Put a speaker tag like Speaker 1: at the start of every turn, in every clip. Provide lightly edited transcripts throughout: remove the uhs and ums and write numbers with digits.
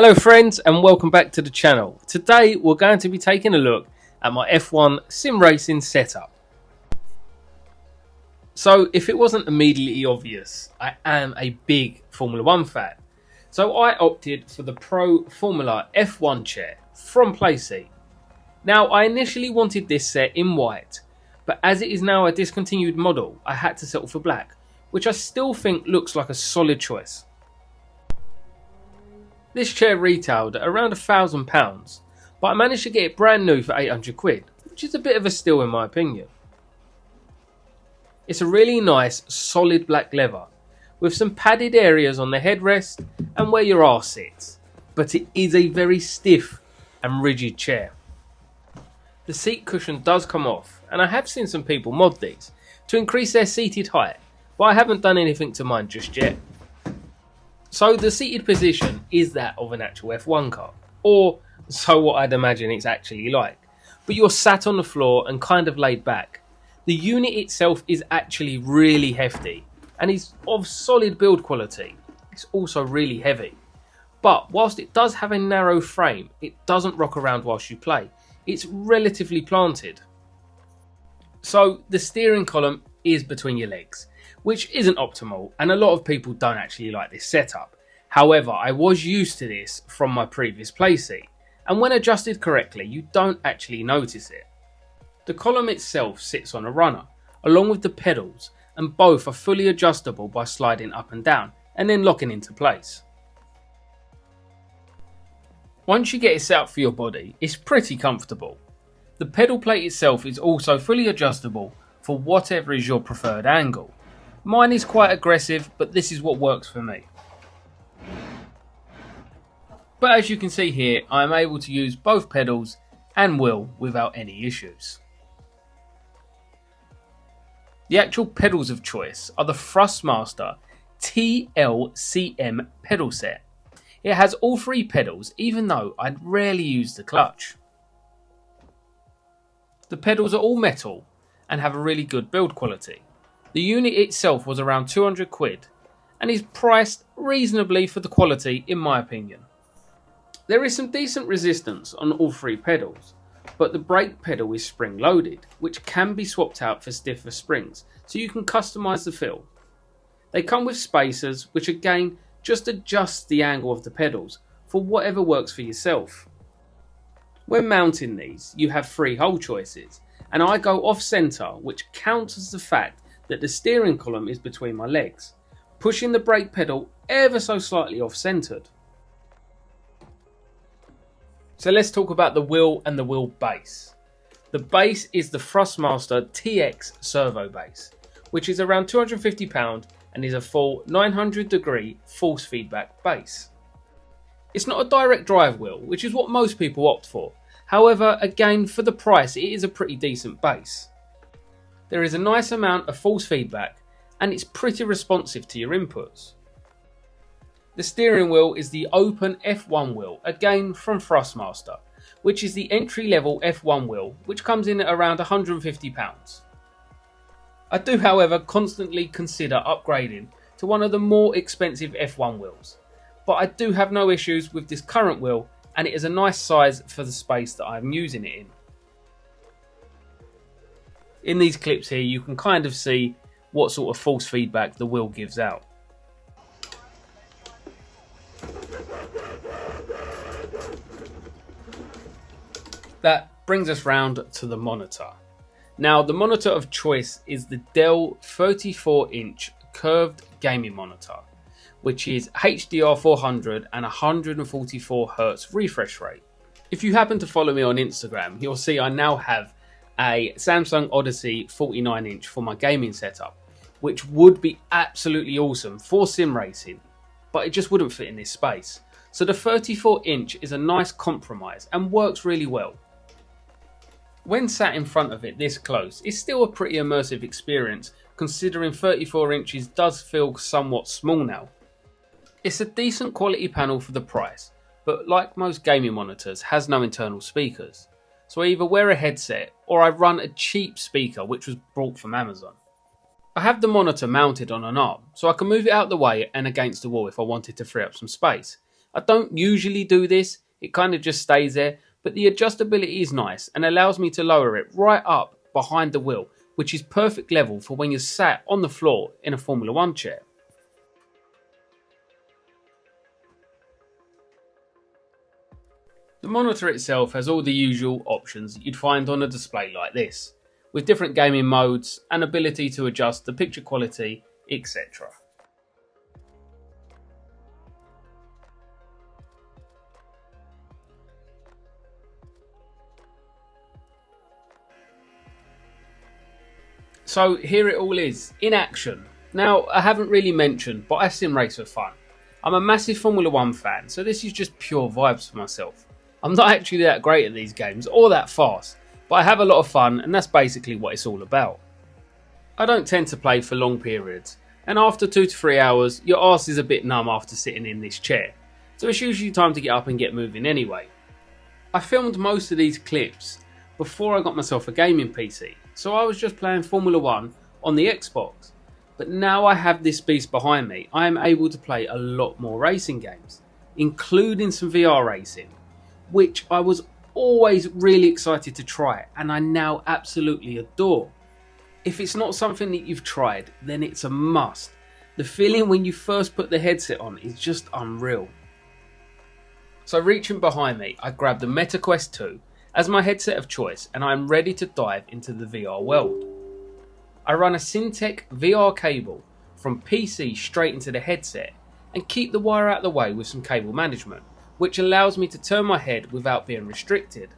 Speaker 1: Hello friends and welcome back to the channel. Today we're going to be taking a look at my F1 sim racing setup. So if it wasn't immediately obvious, I am a big Formula 1 fan. So I opted for the Pro Formula F1 chair from Playseat. Now I initially wanted this set in white, but as it is now a discontinued model, I had to settle for black, which I still think looks like a solid choice. This chair retailed at around £1,000, but I managed to get it brand new for 800 quid, which is a bit of a steal in my opinion. It's a really nice solid black leather, with some padded areas on the headrest and where your arse sits, but it is a very stiff and rigid chair. The seat cushion does come off, and I have seen some people mod these to increase their seated height, but I haven't done anything to mine just yet. So the seated position is that of an actual F1 car, or so what I'd imagine it's actually like, but you're sat on the floor and kind of laid back. The unit itself is actually really hefty and is of solid build quality. It's also really heavy, but whilst it does have a narrow frame, it doesn't rock around whilst you play. It's relatively planted. So the steering column is between your legs, which isn't optimal, and a lot of people don't actually like this setup. However, I was used to this from my previous playseat, and when adjusted correctly, you don't actually notice it. The column itself sits on a runner, along with the pedals, and both are fully adjustable by sliding up and down, and then locking into place. Once you get it set up for your body, it's pretty comfortable. The pedal plate itself is also fully adjustable for whatever is your preferred angle. Mine is quite aggressive, but this is what works for me. But as you can see here, I am able to use both pedals and wheel without any issues. The actual pedals of choice are the Thrustmaster TLCM pedal set. It has all three pedals, even though I'd rarely use the clutch. The pedals are all metal and have a really good build quality. The unit itself was around 200 quid and is priced reasonably for the quality in my opinion. There is some decent resistance on all three pedals, but the brake pedal is spring loaded, which can be swapped out for stiffer springs, so you can customise the feel. They come with spacers, which again just adjust the angle of the pedals for whatever works for yourself. When mounting these, you have three hole choices, and I go off centre, which counters the fact that the steering column is between my legs, pushing the brake pedal ever so slightly off-centred. So let's talk about the wheel and the wheel base. The base is the Thrustmaster TX servo base, which is around £250 and is a full 900 degree force feedback base. It's not a direct drive wheel, which is what most people opt for. However, again, for the price, it is a pretty decent base. There is a nice amount of force feedback and it's pretty responsive to your inputs. The steering wheel is the open F1 wheel, again from Thrustmaster, which is the entry level F1 wheel, which comes in at around £150. I do, however, constantly consider upgrading to one of the more expensive F1 wheels, but I do have no issues with this current wheel and it is a nice size for the space that I'm using it in. In these clips here, you can kind of see what sort of force feedback the wheel gives out. That brings us round to the monitor. Now, the monitor of choice is the Dell 34-inch curved gaming monitor, which is HDR 400 and 144Hz refresh rate. If you happen to follow me on Instagram, you'll see I now have a Samsung Odyssey 49-inch for my gaming setup, which would be absolutely awesome for sim racing, but it just wouldn't fit in this space. So the 34-inch is a nice compromise and works really well. When sat in front of it this close, it's still a pretty immersive experience, considering 34 inches does feel somewhat small now. It's a decent quality panel for the price, but like most gaming monitors, has no internal speakers. So I either wear a headset or I run a cheap speaker which was brought from Amazon. I have the monitor mounted on an arm, so I can move it out the way and against the wall if I wanted to free up some space, I don't usually do this, it kind of just stays there, but the adjustability is nice and allows me to lower it right up behind the wheel, which is perfect level for when you're sat on the floor in a Formula 1 chair. The monitor itself has all the usual options that you'd find on a display like this, with different gaming modes and ability to adjust the picture quality, etc. So here it all is, in action. Now, I haven't really mentioned, but I sim race for fun. I'm a massive Formula 1 fan, so this is just pure vibes for myself. I'm not actually that great at these games, or that fast, but I have a lot of fun, and that's basically what it's all about. I don't tend to play for long periods, and after 2 to 3 hours, your arse is a bit numb after sitting in this chair, so it's usually time to get up and get moving anyway. I filmed most of these clips before I got myself a gaming PC, so I was just playing Formula 1 on the Xbox. But now I have this beast behind me, I am able to play a lot more racing games, including some VR racing, which I was always really excited to try and I now absolutely adore. If it's not something that you've tried, then it's a must. The feeling when you first put the headset on is just unreal. So reaching behind me, I grabbed the Meta Quest 2 as my headset of choice and I'm ready to dive into the VR world. I run a Syntec VR cable from PC straight into the headset and keep the wire out of the way with some cable management, which allows me to turn my head without being restricted.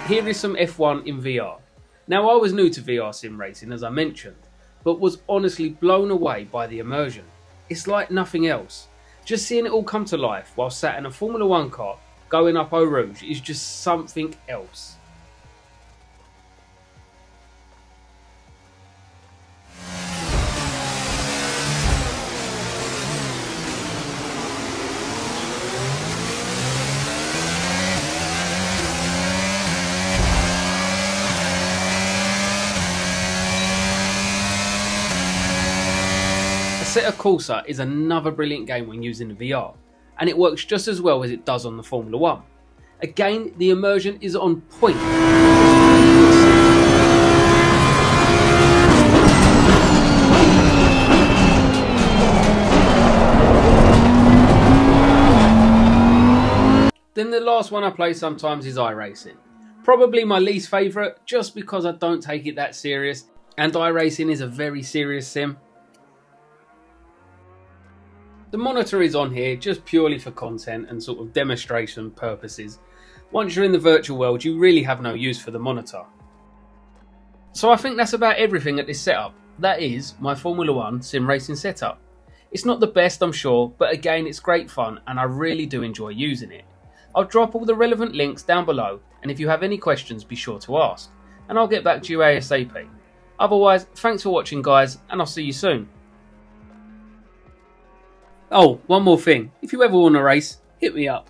Speaker 1: Here is some F1 in VR. Now, I was new to VR sim racing, as I mentioned, but was honestly blown away by the immersion. It's like nothing else. Just seeing it all come to life while sat in a Formula 1 car going up Eau Rouge is just something else. Assetto Corsa is another brilliant game when using the VR, and it works just as well as it does on the Formula 1. Again, the immersion is on point. Then the last one I play sometimes is iRacing. Probably my least favourite, just because I don't take it that serious, and iRacing is a very serious sim. The monitor is on here just purely for content and sort of demonstration purposes. Once you're in the virtual world, you really have no use for the monitor. So I think that's about everything at this setup. That is my Formula 1 sim racing setup. It's not the best, I'm sure, but again, it's great fun and I really do enjoy using it. I'll drop all the relevant links down below, and if you have any questions, be sure to ask, and I'll get back to you ASAP. Otherwise, thanks for watching guys, and I'll see you soon. Oh, one more thing. If you ever want to race, hit me up.